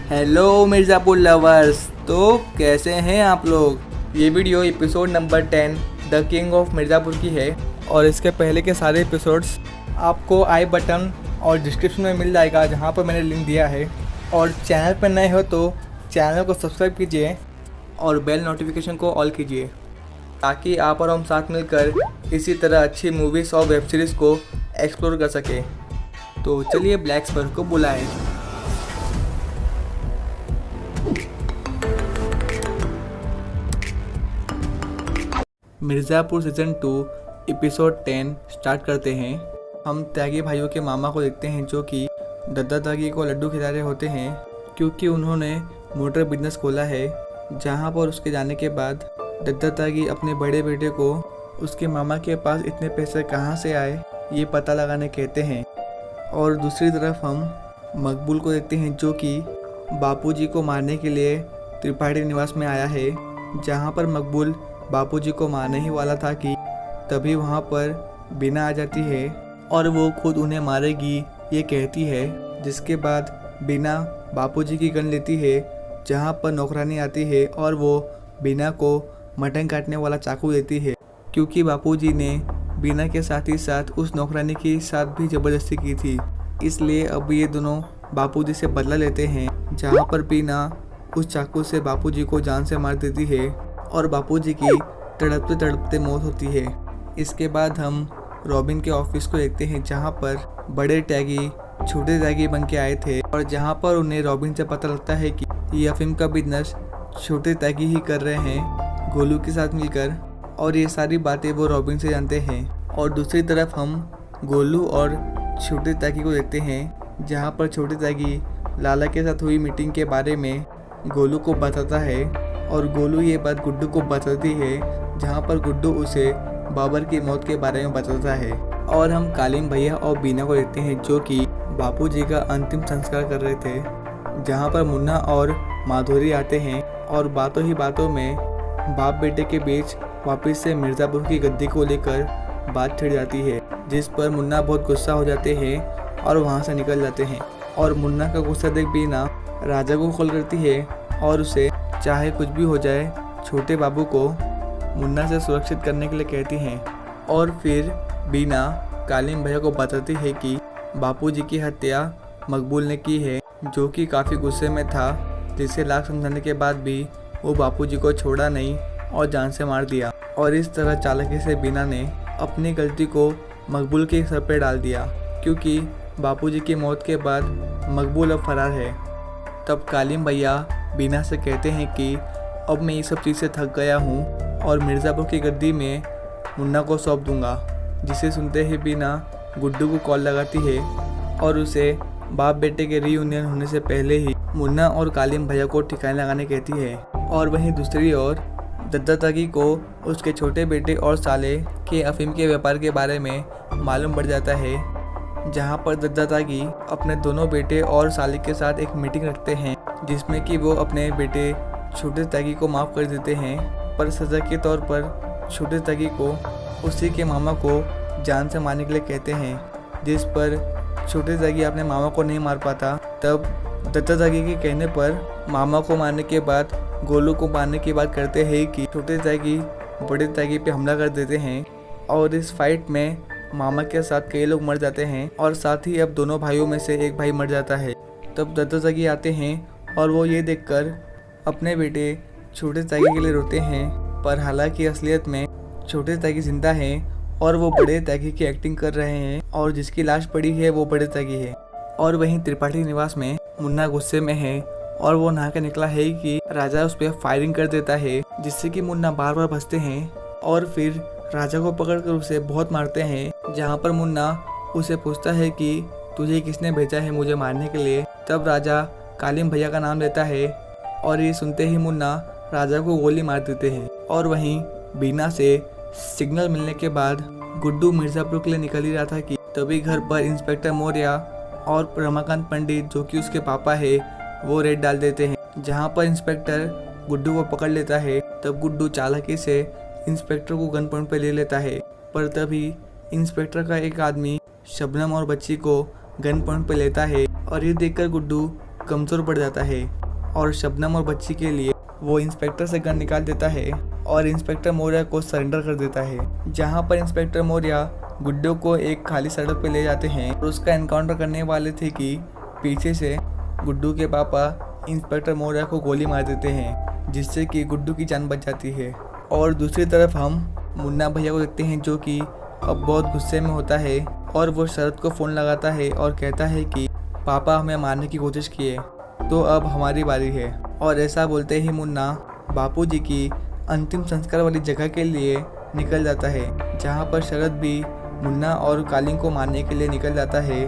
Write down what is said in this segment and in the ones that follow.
Hello Mirzapur lovers, तो कैसे हैं आप लोग। ये video episode number 10 the king of Mirzapur की है और इसके पहले के सारे एपिसोड्स आपको आई बटन और डिस्क्रिप्शन में मिल जाएगा, जहां पर मैंने लिंक दिया है। और चैनल पर नए हो तो चैनल को सब्सक्राइब कीजिए और बेल नोटिफिकेशन को ऑल कीजिए, ताकि आप और हम साथ मिलकर इसी तरह अच्छी मूवीज़ और वेब सीरीज़ को एक्सप्लोर कर सकें। तो चलिए ब्लैक स्पर को बुलाएं। मिर्ज़ापुर सीज़न 2 एपिसोड 10 स्टार्ट करते हैं। हम त्यागी भाइयों के मामा को देखते हैं, जो कि दद्दा त्यागी को लड्डू खिला रहे होते हैं, क्योंकि उन्होंने मोटर बिजनेस खोला है। जहां पर उसके जाने के बाद दद्दा त्यागी अपने बड़े बेटे को उसके मामा के पास इतने पैसे कहां से आए ये पता लगाने कहते हैं। और दूसरी तरफ हम मकबूल को देखते हैं, जो कि बापूजी को मारने के लिए त्रिपाठी निवास में आया है। जहां पर मकबूल बापूजी को मारने ही वाला था कि तभी वहां पर बीना आ जाती है और वो खुद उन्हें मारेगी ये कहती है। जिसके बाद बीना बापूजी की गन लेती है, जहां पर नौकरानी आती है और वो बीना को मटन काटने वाला चाकू देती है, क्योंकि बापूजी ने बीना के साथ ही साथ उस नौकरानी के साथ भी ज़बरदस्ती की थी। इसलिए अब ये दोनों बापूजी से बदला लेते हैं, जहां पर बीना उस चाकू से बापूजी को जान से मार देती है और बापूजी की तड़पते तड़पते मौत होती है। इसके बाद हम रॉबिन के ऑफिस को देखते हैं, जहां पर बड़े टैगी छोटे टैगी बन के आए थे और जहां पर उन्हें रॉबिन से पता लगता है कि ये अफीम का बिजनेस छोटे टैगी ही कर रहे हैं गोलू के साथ मिलकर, और ये सारी बातें वो रॉबिन से जानते हैं। और दूसरी तरफ हम गोलू और छोटे टैगी को देखते हैं, जहां पर छोटे टैगी लाला के साथ हुई मीटिंग के बारे में गोलू को बताता है और गोलू ये बात गुड्डू को बताती है, जहां पर गुड्डू उसे बाबर की मौत के बारे में बताता है। और हम कालिम भैया और बीना को देखते हैं, जो कि बापूजी का अंतिम संस्कार कर रहे थे, जहां पर मुन्ना और माधुरी आते हैं और बातों ही बातों में बाप बेटे के बीच वापस से मिर्ज़ापुर की गद्दी को लेकर बात छिड़ जाती है, जिस पर मुन्ना बहुत गुस्सा हो जाते हैं और वहां से निकल जाते हैं। और मुन्ना का गुस्सा देख बीना राजा को कॉल करती है और उसे चाहे कुछ भी हो जाए छोटे बाबू को मुन्ना से सुरक्षित करने के लिए कहती हैं। और फिर बीना कालिम भैया को बताती है कि बापूजी की हत्या मकबूल ने की है, जो कि काफ़ी गुस्से में था, जिसे लाख समझाने के बाद भी वो बापूजी को छोड़ा नहीं और जान से मार दिया। और इस तरह चालाकी से बीना ने अपनी गलती को मकबूल के सर पे डाल दिया, क्योंकि बापूजी की मौत के बाद मकबूल अब फरार है। तब कालिम भैया बीना से कहते हैं कि अब मैं ये सब चीज़ से थक गया हूँ और मिर्ज़ापुर की गद्दी में मुन्ना को सौंप दूंगा। जिसे सुनते ही बीना गुड्डू को कॉल लगाती है और उसे बाप बेटे के रीयूनियन होने से पहले ही मुन्ना और कालिम भैया को ठिकाने लगाने कहती है। और वहीं दूसरी ओर दद्दा त्यागी को उसके छोटे बेटे और साले के अफीम के व्यापार के बारे में मालूम पड़ जाता है, जहां पर दद्दा त्यागी अपने दोनों बेटे और साले के साथ एक मीटिंग रखते हैं, जिसमें कि वो अपने बेटे छोटे त्यागी को माफ़ कर देते हैं, पर सज़ा के तौर पर छोटे त्यागी को उसी के मामा को जान से मारने के लिए कहते हैं। जिस पर छोटे त्यागी अपने मामा को नहीं मार पाता। तब दद्दा त्यागी के कहने पर मामा को मारने के बाद गोलू को मारने की बात करते हैं कि छोटे त्यागी बड़े त्यागी पे हमला कर देते हैं और इस फाइट में मामा के साथ कई लोग मर जाते हैं और साथ ही अब दोनों भाइयों में से एक भाई मर जाता है। तब दद्दा त्यागी आते हैं और वो ये देखकर अपने बेटे छोटे त्यागी के लिए रोते हैं, पर हालांकि असलियत में छोटे त्यागी जिंदा हैं और वो बड़े त्यागी की एक्टिंग कर रहे हैं और जिसकी लाश पड़ी है वो बड़े त्यागी है। और वहीं त्रिपाठी निवास में मुन्ना गुस्से में है और वो नहा के निकला है कि राजा उस पर फायरिंग कर देता है, जिससे कि मुन्ना बार बार बचते हैं और फिर राजा को पकड़कर उसे बहुत मारते हैं। जहां पर मुन्ना उसे पूछता है कि तुझे किसने भेजा है मुझे मारने के लिए। तब राजा कालिम भैया का नाम लेता है और ये सुनते ही मुन्ना राजा को गोली मार देते हैं। और वहीं बीना से सिग्नल मिलने के बाद गुड्डू मिर्ज़ापुर के लिए निकल ही रहा था कि तभी घर पर इंस्पेक्टर मौर्य और रमाकांत पंडित, जो कि उसके पापा है, वो रेड डाल देते हैं, जहां पर इंस्पेक्टर गुड्डू को पकड़ लेता है। तब गुड्डू चालाकी से इंस्पेक्टर को गन पॉइंट पर ले लेता है, पर तभी इंस्पेक्टर का एक आदमी शबनम और बच्ची को गन पॉइंट पर लेता है और ये देखकर गुड्डू कमज़ोर पड़ जाता है। और शबनम और बच्ची के लिए वो इंस्पेक्टर से गन निकाल देता है और इंस्पेक्टर मौर्य को सरेंडर कर देता है। जहाँ पर इंस्पेक्टर मौर्य गुड्डू को एक खाली सड़क पे ले जाते हैं और उसका एनकाउंटर करने वाले थे कि पीछे से गुड्डू के पापा इंस्पेक्टर मौर्य को गोली मार देते हैं, जिससे कि गुड्डू की जान बच जाती है। और दूसरी तरफ हम मुन्ना भैया को देखते हैं जो कि अब बहुत गुस्से में होता है और वो शरद को फ़ोन लगाता है और कहता है कि पापा हमें मारने की कोशिश किए तो अब हमारी बारी है। और ऐसा बोलते ही मुन्ना बापूजी की अंतिम संस्कार वाली जगह के लिए निकल जाता है, जहाँ पर शरद भी मुन्ना और कालिम को मारने के लिए निकल जाता है।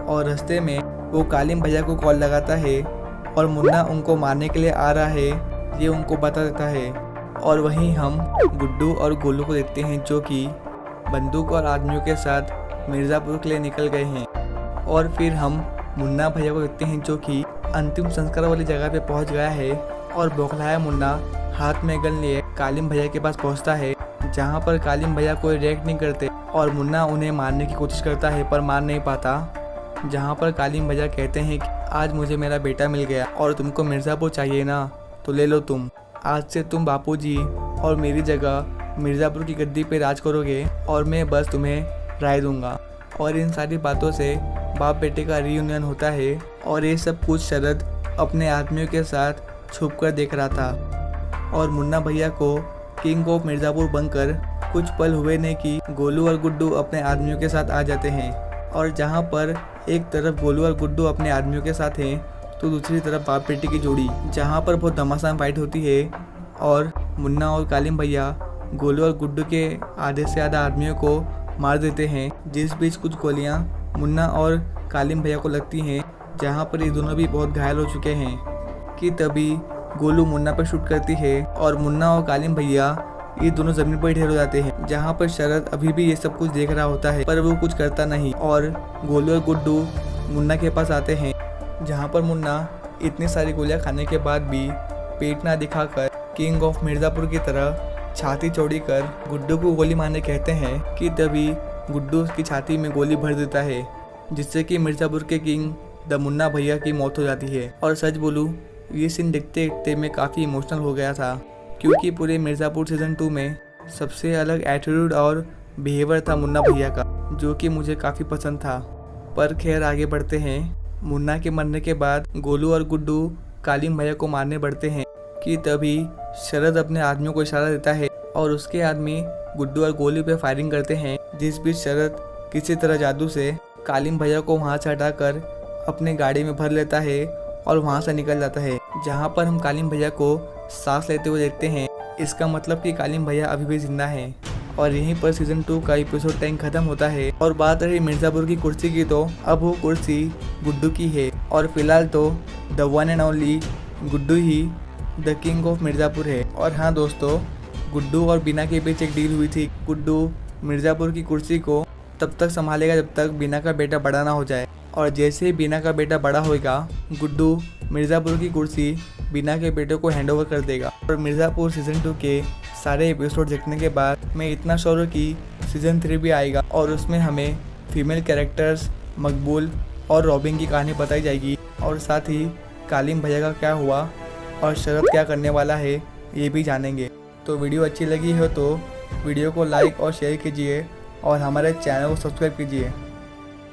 और रास्ते में वो कालिम भैया को कॉल लगाता है और मुन्ना उनको मारने के लिए आ रहा है ये उनको बता देता है। और वहीं हम गुड्डू और गोलू को देखते हैं जो कि बंदूक और आदमियों के साथ मिर्ज़ापुर के लिए निकल गए हैं। और फिर हम मुन्ना भैया को देखते हैं जो कि अंतिम संस्कार वाली जगह पे पहुंच गया है और बौखलाया मुन्ना हाथ में गन लिए कालिम भैया के पास पहुंचता है, जहां पर कालिम भैया कोई रिएक्ट नहीं करते और मुन्ना उन्हें मारने की कोशिश करता है पर मार नहीं पाता। जहां पर कालिम भैया कहते हैं कि आज मुझे मेरा बेटा मिल गया और तुमको मिर्ज़ापुर चाहिए ना, तो ले लो तुम। आज से तुम बापूजी और मेरी जगह मिर्ज़ापुर की गद्दी पे राज करोगे और मैं बस तुम्हें राय दूंगा। और इन सारी बातों से बाप बेटे का रीयूनियन होता है और ये सब कुछ शरद अपने आदमियों के साथ छुपकर देख रहा था। और मुन्ना भैया को किंग ऑफ मिर्ज़ापुर बनकर कुछ पल हुए ने कि गोलू और गुड्डू अपने आदमियों के साथ आ जाते हैं। और जहाँ पर एक तरफ गोलू और गुड्डू अपने आदमियों के साथ हैं तो दूसरी तरफ बाप बेटे की जोड़ी, जहाँ पर बहुत घमासान फाइट होती है और मुन्ना और कालिम भैया गोलू और गुड्डू के आधे से ज़्यादा आदमियों को मार देते हैं। जिस बीच कुछ गोलियां मुन्ना और कालिम भैया को लगती हैं, जहां पर ये दोनों भी बहुत घायल हो चुके हैं कि तभी गोलू मुन्ना पर शूट करती है और मुन्ना और कालिम भैया ये दोनों ज़मीन पर ढेर हो जाते हैं। जहां पर शरद अभी भी ये सब कुछ देख रहा होता है पर वो कुछ करता नहीं। और गोलू और गुड्डू मुन्ना के पास आते हैं, जहाँ पर मुन्ना इतनी सारी गोलियाँ खाने के बाद भी पेट ना दिखाकर किंग ऑफ मिर्ज़ापुर की तरह छाती चौड़ी कर गुड्डू को गोली मारने कहते हैं कि तभी गुड्डू उसकी छाती में गोली भर देता है, जिससे कि मिर्ज़ापुर के किंग द मुन्ना भैया की मौत हो जाती है। और सच बोलूँ ये सीन देखते देखते मैं काफ़ी इमोशनल हो गया था, क्योंकि पूरे मिर्ज़ापुर सीज़न 2 में सबसे अलग एटीट्यूड और बिहेवियर था मुन्ना भैया का, जो कि मुझे काफ़ी पसंद था। पर खैर आगे बढ़ते हैं। मुन्ना के मरने के बाद गोलू और गुड्डू कालिम भैया को मारने बढ़ते हैं कि तभी शरद अपने आदमियों को इशारा देता है और उसके आदमी गुड्डू और गोलू पे फायरिंग करते हैं। जिस बीच शरद किसी तरह जादू से कालिम भैया को वहाँ से हटाकर अपने गाड़ी में भर लेता है और वहाँ से निकल जाता है, जहाँ पर हम कालिम भैया को सांस लेते हुए देखते हैं। इसका मतलब कि कालिम भैया अभी भी जिंदा हैं। और यहीं पर सीजन 2 का एपिसोड 10 खत्म होता है। और बात रही मिर्ज़ापुर की कुर्सी की, तो अब वो कुर्सी गुड्डू की है और फिलहाल तो the one and only Guddu he the king of Mirzapur है। और हाँ दोस्तों, गुड्डू और बीना के बीच एक डील हुई थी। गुड्डू मिर्ज़ापुर की कुर्सी को तब तक संभालेगा जब तक बीना का बेटा बड़ा ना हो जाए, और जैसे ही बीना का बेटा बड़ा होगा गुड्डू मिर्ज़ापुर की कुर्सी बीना के बेटे को हैंडओवर कर देगा। और मिर्ज़ापुर सीज़न 2 के सारे एपिसोड देखने के बाद मैं इतना श्योर हूँ कि सीज़न 3 भी आएगा और उसमें हमें फीमेल कैरेक्टर्स मकबूल और रॉबिन की कहानी बताई जाएगी, और साथ ही कालिम भैया का क्या हुआ और शरद क्या करने वाला है ये भी जानेंगे। तो वीडियो अच्छी लगी हो तो वीडियो को लाइक और शेयर कीजिए और हमारे चैनल को सब्सक्राइब कीजिए।